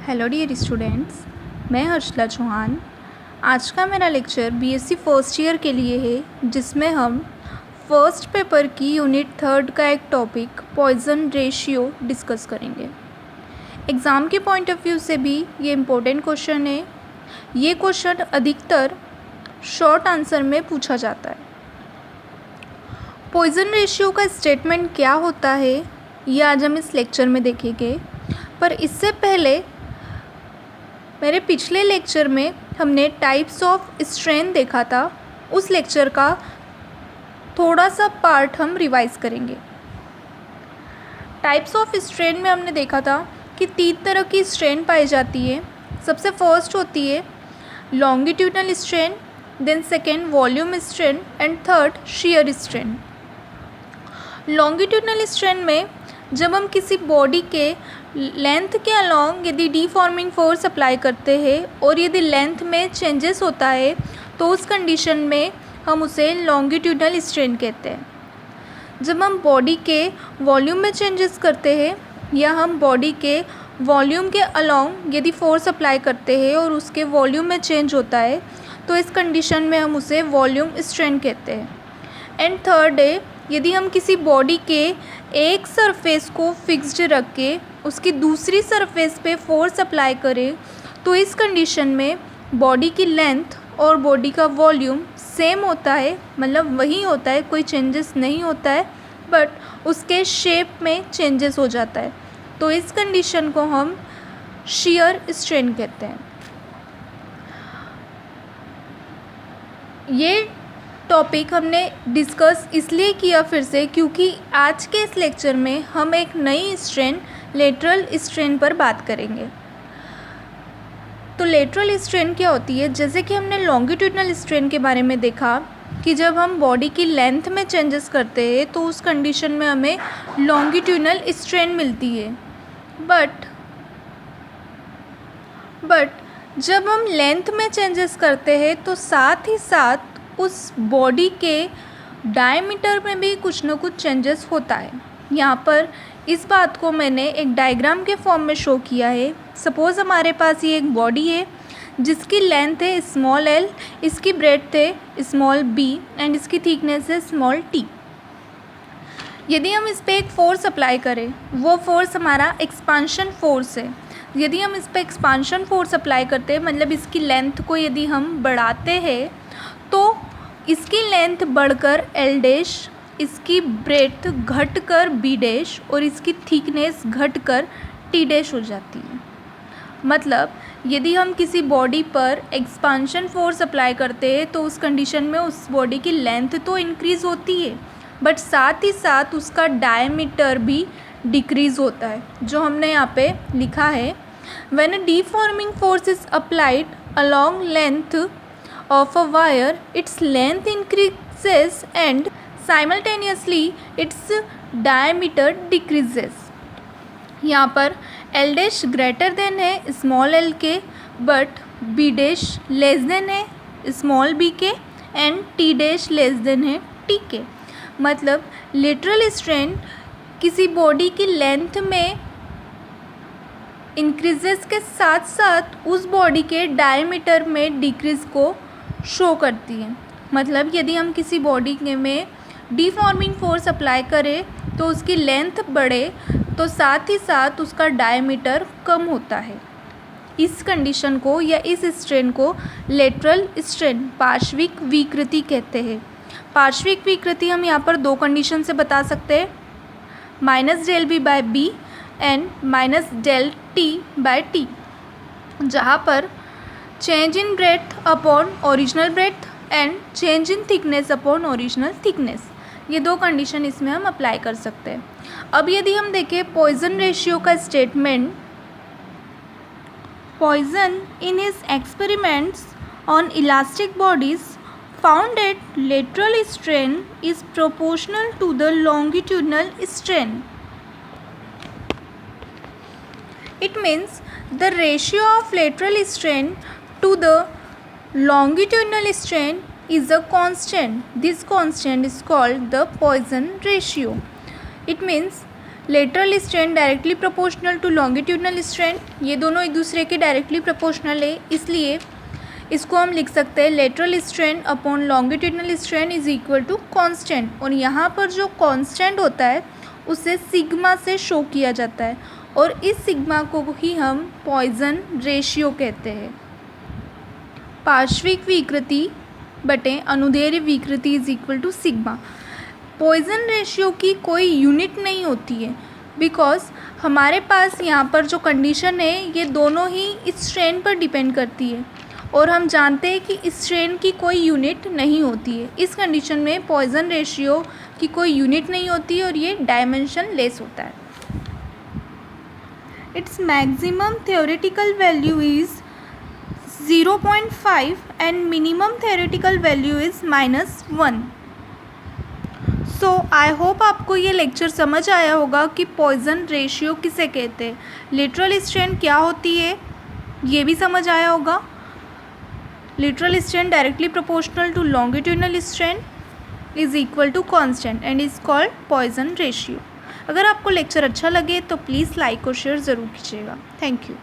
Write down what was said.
Hello dear students, मैं हर्षला चौहान। आज का मेरा लेक्चर बीएससी फर्स्ट ईयर के लिए है, जिसमें हम फर्स्ट पेपर की यूनिट 3 का एक टॉपिक पॉइजन रेशियो डिस्कस करेंगे। एग्ज़ाम के पॉइंट ऑफ व्यू से भी ये इम्पोर्टेंट क्वेश्चन है। ये क्वेश्चन अधिकतर शॉर्ट आंसर में पूछा जाता है। पॉइजन रेशियो का स्टेटमेंट क्या होता है, ये आज हम इस लेक्चर में देखेंगे। पर इससे पहले मेरे पिछले लेक्चर में हमने टाइप्स ऑफ स्ट्रेन देखा था। उस लेक्चर का थोड़ा सा पार्ट हम रिवाइज करेंगे। टाइप्स ऑफ स्ट्रेन में हमने देखा था कि 3 तरह की स्ट्रेन पाई जाती है। सबसे फर्स्ट होती है longitudinal strain, then second volume strain and third shear strain. Longitudinal strain में जब हम किसी बॉडी के लेंथ के अलॉन्ग यदि डीफॉर्मिंग फोर्स अप्लाई करते हैं और यदि लेंथ में चेंजेस होता है तो उस कंडीशन में हम उसे लॉन्गिट्यूडनल स्ट्रेन कहते हैं। जब हम बॉडी के वॉल्यूम में चेंजेस करते हैं या हम बॉडी के वॉल्यूम के अलॉन्ग यदि फोर्स अप्लाई करते हैं और उसके वॉल्यूम में चेंज होता है तो इस कंडीशन में हम उसे वॉल्यूम स्ट्रेन कहते हैं। एंड थर्ड है यदि हम किसी बॉडी के एक सरफेस को फिक्स्ड रख के उसकी दूसरी सरफेस पे फोर्स अप्लाई करें तो इस कंडीशन में बॉडी की लेंथ और बॉडी का वॉल्यूम सेम होता है, मतलब वही होता है, कोई चेंजेस नहीं होता है, बट उसके शेप में चेंजेस हो जाता है। तो इस कंडीशन को हम shear स्ट्रेन कहते हैं। ये टॉपिक हमने डिस्कस इसलिए किया फिर से क्योंकि आज के इस लेक्चर में हम एक नई स्ट्रेन लेटरल स्ट्रेन पर बात करेंगे। तो लेटरल स्ट्रेन क्या होती है? जैसे कि हमने लॉन्गिट्यूडनल स्ट्रेन के बारे में देखा कि जब हम बॉडी की लेंथ में चेंजेस करते हैं तो उस कंडीशन में हमें लॉन्गिट्यूडनल स्ट्रेन मिलती है। बट जब हम लेंथ में चेंजेस करते हैं तो साथ ही साथ उस बॉडी के डायमीटर में भी कुछ न कुछ चेंजेस होता है। यहाँ पर इस बात को मैंने एक डायग्राम के फॉर्म में शो किया है। सपोज़ हमारे पास ये एक बॉडी है जिसकी लेंथ है स्मॉल l, इसकी ब्रेड्थ है स्मॉल b एंड इसकी थिकनेस है स्मॉल t। यदि हम इस पर एक फोर्स अप्लाई करें, वो फोर्स हमारा एक्सपांशन फोर्स है। यदि हम इस पर एक्सपांशन फोर्स अप्लाई करते हैं, मतलब इसकी लेंथ को यदि हम बढ़ाते हैं तो इसकी लेंथ बढ़कर L डैश, इसकी ब्रेड्थ घटकर B डैश और इसकी थिकनेस घटकर T डैश हो जाती है। मतलब यदि हम किसी बॉडी पर एक्सपांशन फोर्स अप्लाई करते हैं तो उस कंडीशन में उस बॉडी की लेंथ तो इंक्रीज़ होती है, बट साथ ही साथ उसका डायमीटर भी डिक्रीज़ होता है, जो हमने यहाँ पे लिखा है। When a deforming force is applied along length of a wire, its length increases and simultaneously its diameter decreases। यहाँ पर L डैश ग्रेटर देन है स्मॉल l के, but B dash less than है स्मॉल b के and T dash less than है T के। मतलब lateral strain किसी बॉडी की लेंथ में इंक्रीजेस के साथ साथ उस बॉडी के डायमीटर में डिक्रीज को शो करती है। मतलब यदि हम किसी बॉडी में डीफॉर्मिंग फोर्स अप्लाई करें तो उसकी लेंथ बढ़े तो साथ ही साथ उसका डायमीटर कम होता है। इस कंडीशन को या इस स्ट्रेन को लेटरल स्ट्रेन, पार्श्विक विकृति कहते हैं। पार्श्विक विकृति हम यहाँ पर 2 कंडीशन से बता सकते हैं, -del(b)/b एंड -del(t)/t, जहाँ पर change in breadth upon original breadth and change in thickness upon original thickness, ये 2 कंडीशन इसमें हम अप्लाई कर सकते हैं। अब यदि हम देखें पॉइजन रेशियो का स्टेटमेंट, Poisson in his experiments on elastic bodies found that lateral strain is proportional to the longitudinal strain. It means the ratio of lateral strain to the longitudinal strain is a constant. This constant is called the Poisson ratio. It means lateral strain directly proportional to longitudinal strain, ये दोनों एक दूसरे के directly proportional है, इसलिए इसको हम लिख सकते हैं lateral strain upon longitudinal strain is equal to constant. और यहाँ पर जो कांस्टेंट होता है उसे सिग्मा से शो किया जाता है और इस सिग्मा को ही हम पॉइजन रेशियो कहते हैं। पार्श्विक विकृति बटे अनुदैर्ध्य विकृति is equal to sigma. Poisson ratio की कोई यूनिट नहीं होती है बिकॉज हमारे पास यहाँ पर जो कंडीशन है ये दोनों ही इस स्ट्रेन पर डिपेंड करती है और हम जानते हैं कि इस स्ट्रेन की कोई यूनिट नहीं होती है। इस कंडीशन में पॉइजन रेशियो की कोई यूनिट नहीं होती है और ये डायमेंशन लेस होता है। Its maximum theoretical value is 0.5 and minimum theoretical value is -1। So I hope आपको ये लेक्चर समझ आया होगा कि पॉइजन रेशियो किसे कहते हैं, लेटरल स्ट्रेन क्या होती है ये भी समझ आया होगा। Lateral strain directly proportional to longitudinal strain is equal to constant and is called Poisson ratio. अगर आपको लेक्चर अच्छा लगे तो प्लीज़ लाइक और शेयर ज़रूर कीजिएगा। Thank you.